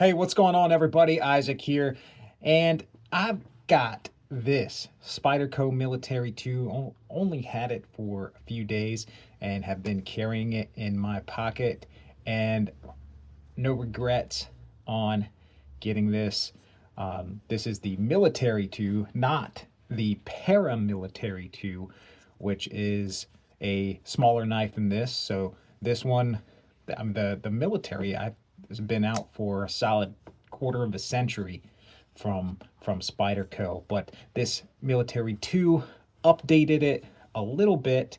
Hey, what's going on, everybody? Isaac here, and I've got this Spyderco Military 2. Only had it for a few days and have been carrying it in my pocket, and no regrets on getting this. This is the Military 2, not the Paramilitary 2, which is a smaller knife than this. So this one, the military, I've been out for a solid quarter of a century from Spyderco, but this Military 2 updated it a little bit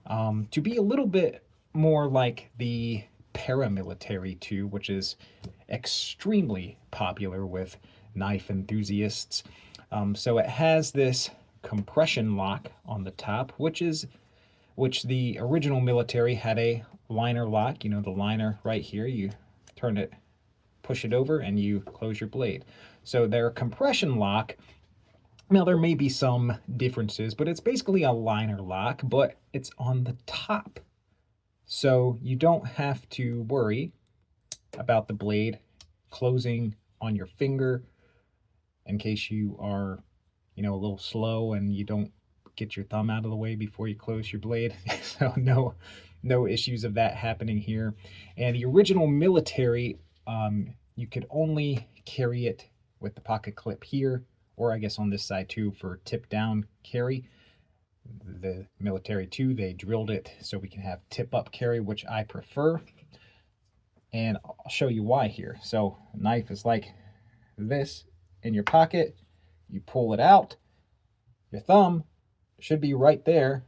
to be a little bit more like the Paramilitary 2, which is extremely popular with knife enthusiasts. So it has this compression lock on the top, which the original military had a liner lock. You know, the liner right here, you turn it, push it over, and you close your blade. So their compression lock, now there may be some differences, but it's basically a liner lock, but it's on the top. So you don't have to worry about the blade closing on your finger in case you are, a little slow and you don't get your thumb out of the way before you close your blade. So no issues of that happening here. And the original military, you could only carry it with the pocket clip here, or I guess on this side too for tip down carry. The Military 2, they drilled it so we can have tip up carry, which I prefer. And I'll show you why here. So a knife is like this in your pocket. You pull it out. Your thumb should be right there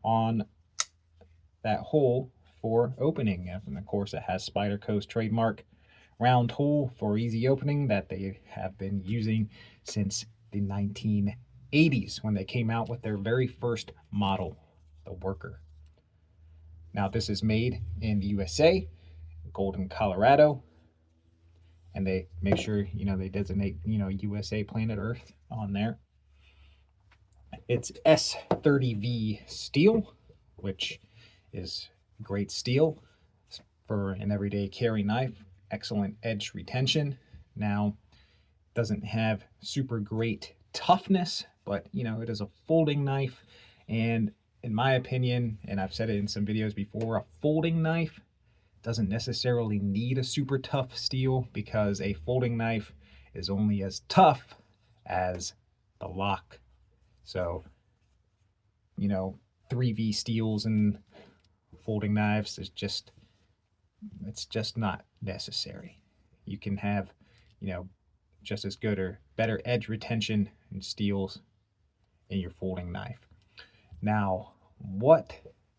on that hole for opening. And of course, it has Spyderco's trademark round hole for easy opening that they have been using since the 1980s when they came out with their very first model, the Worker. Now, this is made in the USA, Golden, Colorado, and they make sure, they designate, USA Planet Earth on there. It's S30V steel, which is great steel for an everyday carry knife. Excellent edge retention. Now, doesn't have super great toughness, but it is a folding knife, and in my opinion, and I've said it in some videos before, a folding knife doesn't necessarily need a super tough steel because a folding knife is only as tough as the lock. So 3V steels and folding knives it's just not necessary. You can have just as good or better edge retention and steels in your folding knife. Now, what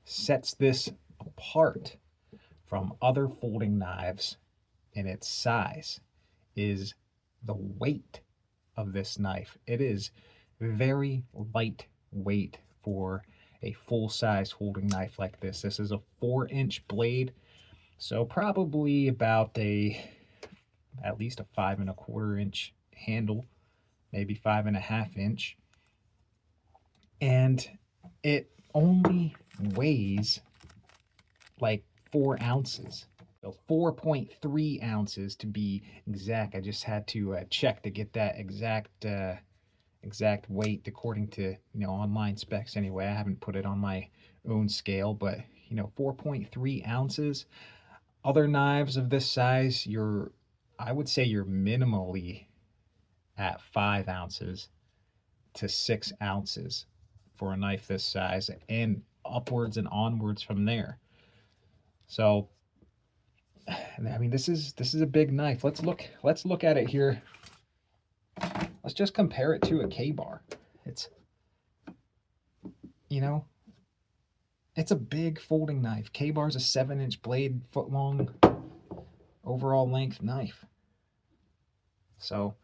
sets this apart from other folding knives in its size is the weight of this knife. It is very lightweight for a full-size folding knife like this. This is a 4-inch blade, so probably about at least a 5.25-inch handle, maybe 5.5-inch, and it only weighs like 4 ounces. So 4.3 ounces to be exact. I just had to check to get that exact weight according to online specs. Anyway, I haven't put it on my own scale, but 4.3 ounces. Other knives of this size, I would say you're minimally at 5 ounces to 6 ounces for a knife this size, and upwards and onwards from there. So, I mean, this is a big knife. Let's look at it here. Let's just compare it to a K-bar. It's it's a big folding knife. K-bar is a 7-inch blade, foot-long overall length knife. So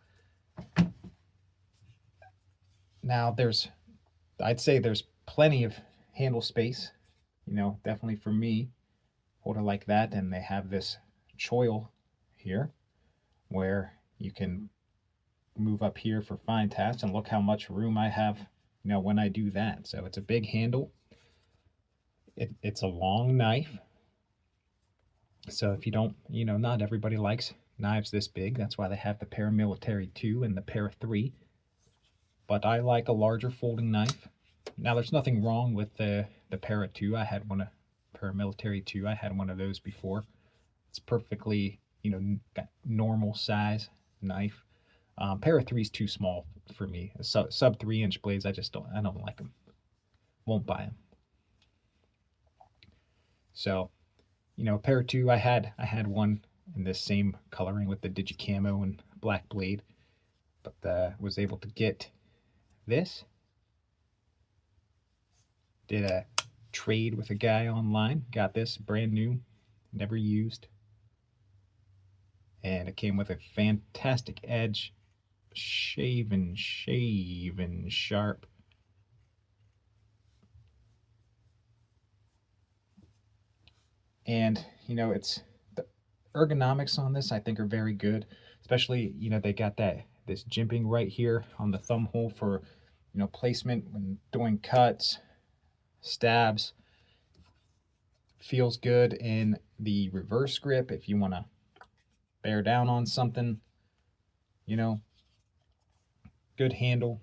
now I'd say there's plenty of handle space. Definitely for me, hold it like that, and they have this choil here where you can move up here for fine tasks, and look how much room I have when I do that. So it's a big handle. It's a long knife, so if you don't, not everybody likes knives this big. That's why they have the Paramilitary 2 and the Para 3. But I like a larger folding knife. Now, there's nothing wrong with the Para 2. I had one, Paramilitary 2. I had one of those before. It's perfectly, got normal size knife. Para 3 is too small for me. Sub 3-inch blades, I don't like them. Won't buy them. So, Para 2, I had one in this same coloring with the Digicamo and black blade, but was able to get this. Did a trade with a guy online. Got this brand new, never used, and it came with a fantastic edge, shaven sharp. And it's the ergonomics on this I think are very good, especially they got this jimping right here on the thumb hole for placement when doing cuts, stabs. Feels good in the reverse grip if you want to bear down on something. Good handle.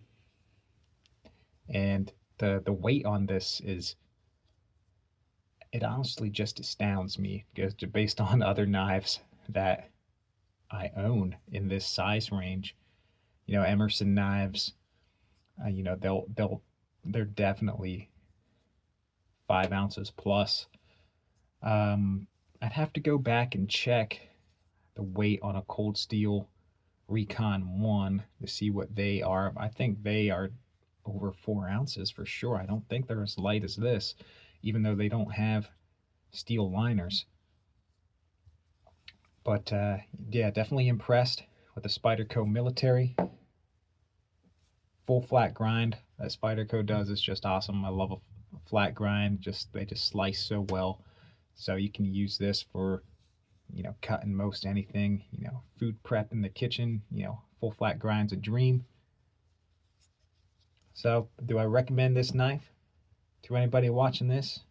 And the weight on this it honestly just astounds me based on other knives that I own in this size range. Emerson knives, they're definitely 5 ounces plus. I'd have to go back and check the weight on a Cold Steel Recon 1 to see what they are. I think they are over 4 ounces for sure. I don't think they're as light as this, even though they don't have steel liners. But yeah, definitely impressed with the Spyderco Military. Full flat grind that Spyderco does is just awesome. I love a flat grind. They just slice so well. So you can use this for cutting most anything. Food prep in the kitchen. Full flat grind's a dream. So, do I recommend this knife to anybody watching this?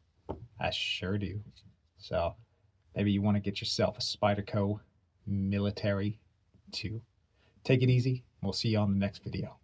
I sure do. So, maybe you want to get yourself a Spyderco Military 2. Take it easy. We'll see you on the next video.